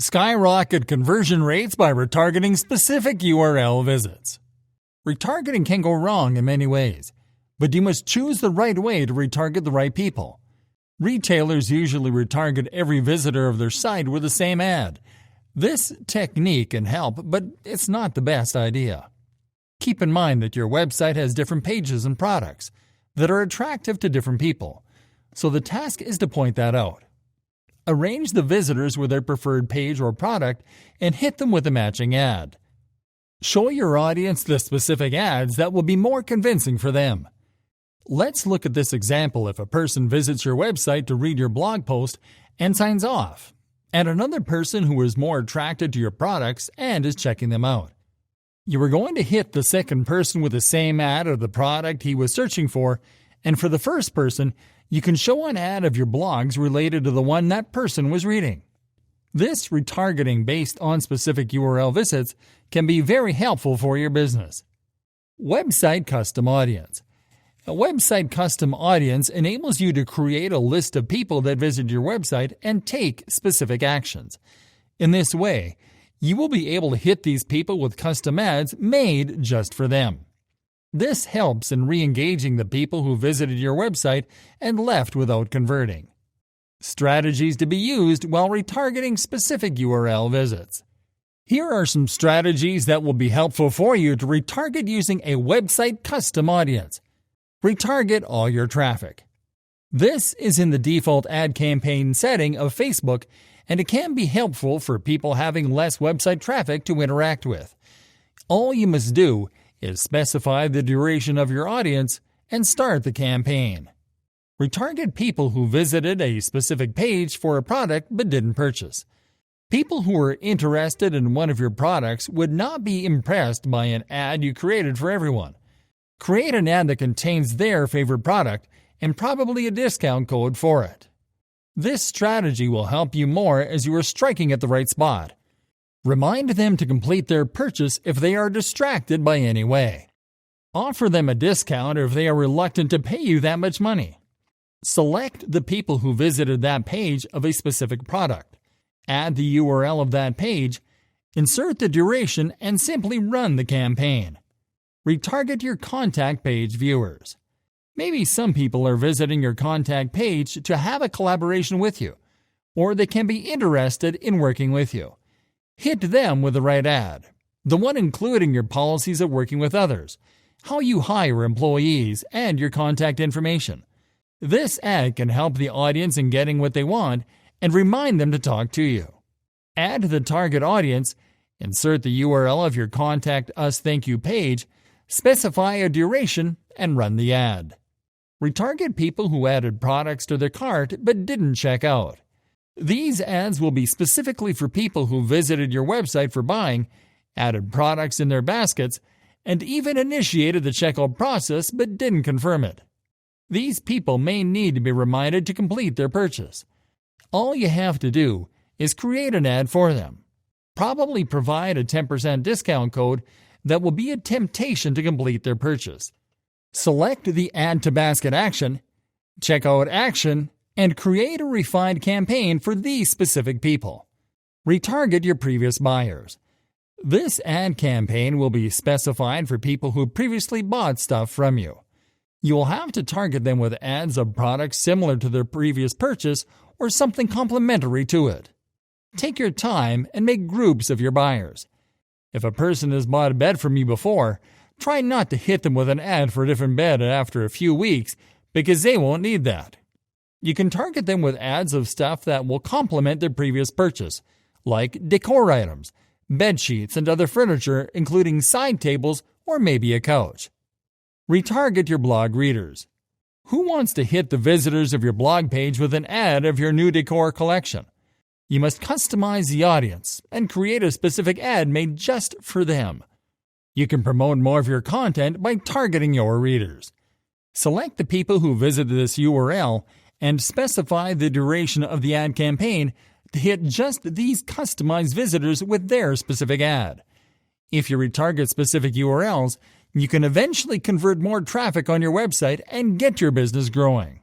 Skyrocket conversion rates by retargeting specific URL visits. Retargeting can go wrong in many ways, but you must choose the right way to retarget the right people. Retailers usually retarget every visitor of their site with the same ad. This technique can help, but it's not the best idea. Keep in mind that your website has different pages and products that are attractive to different people, so the task is to point that out. Arrange the visitors with their preferred page or product and hit them with a matching ad. Show your audience the specific ads that will be more convincing for them. Let's look at this example if a person visits your website to read your blog post and signs off, and another person who is more attracted to your products and is checking them out. You are going to hit the second person with the same ad of the product he was searching for, and for the first person, you can show an ad of your blogs related to the one that person was reading. This retargeting based on specific URL visits can be very helpful for your business. Website Custom Audience. A website custom audience enables you to create a list of people that visit your website and take specific actions. In this way, you will be able to hit these people with custom ads made just for them. This helps in re-engaging the people who visited your website and left without converting. Strategies to be used while retargeting specific URL visits. Here are some strategies that will be helpful for you to retarget using a website custom audience. Retarget all your traffic. This is in the default ad campaign setting of Facebook, and it can be helpful for people having less website traffic to interact with. All you must do is specify the duration of your audience and start the campaign. Retarget people who visited a specific page for a product but didn't purchase. People who are interested in one of your products would not be impressed by an ad you created for everyone. Create an ad that contains their favorite product and probably a discount code for it. This strategy will help you more as you are striking at the right spot. Remind them to complete their purchase if they are distracted by any way. Offer them a discount if they are reluctant to pay you that much money. Select the people who visited that page of a specific product. Add the URL of that page, insert the duration, and simply run the campaign. Retarget your contact page viewers. Maybe some people are visiting your contact page to have a collaboration with you, or they can be interested in working with you. Hit them with the right ad, the one including your policies of working with others, how you hire employees, and your contact information. This ad can help the audience in getting what they want and remind them to talk to you. Add the target audience, insert the URL of your Contact Us Thank You page, specify a duration, and run the ad. Retarget people who added products to their cart but didn't check out. These ads will be specifically for people who visited your website for buying, added products in their baskets, and even initiated the checkout process but didn't confirm it. These people may need to be reminded to complete their purchase. All you have to do is create an ad for them. Probably provide a 10% discount code that will be a temptation to complete their purchase. Select the Add to Basket action, Checkout action, and create a refined campaign for these specific people. Retarget your previous buyers. This ad campaign will be specified for people who previously bought stuff from you. You will have to target them with ads of products similar to their previous purchase or something complementary to it. Take your time and make groups of your buyers. If a person has bought a bed from you before, try not to hit them with an ad for a different bed after a few weeks because they won't need that. You can target them with ads of stuff that will complement their previous purchase, like decor items, bed sheets, and other furniture, including side tables or maybe a couch. Retarget your blog readers. Who wants to hit the visitors of your blog page with an ad of your new decor collection? You must customize the audience and create a specific ad made just for them. You can promote more of your content by targeting your readers. Select the people who visited this URL and specify the duration of the ad campaign to hit just these customized visitors with their specific ad. If you retarget specific URLs, you can eventually convert more traffic on your website and get your business growing.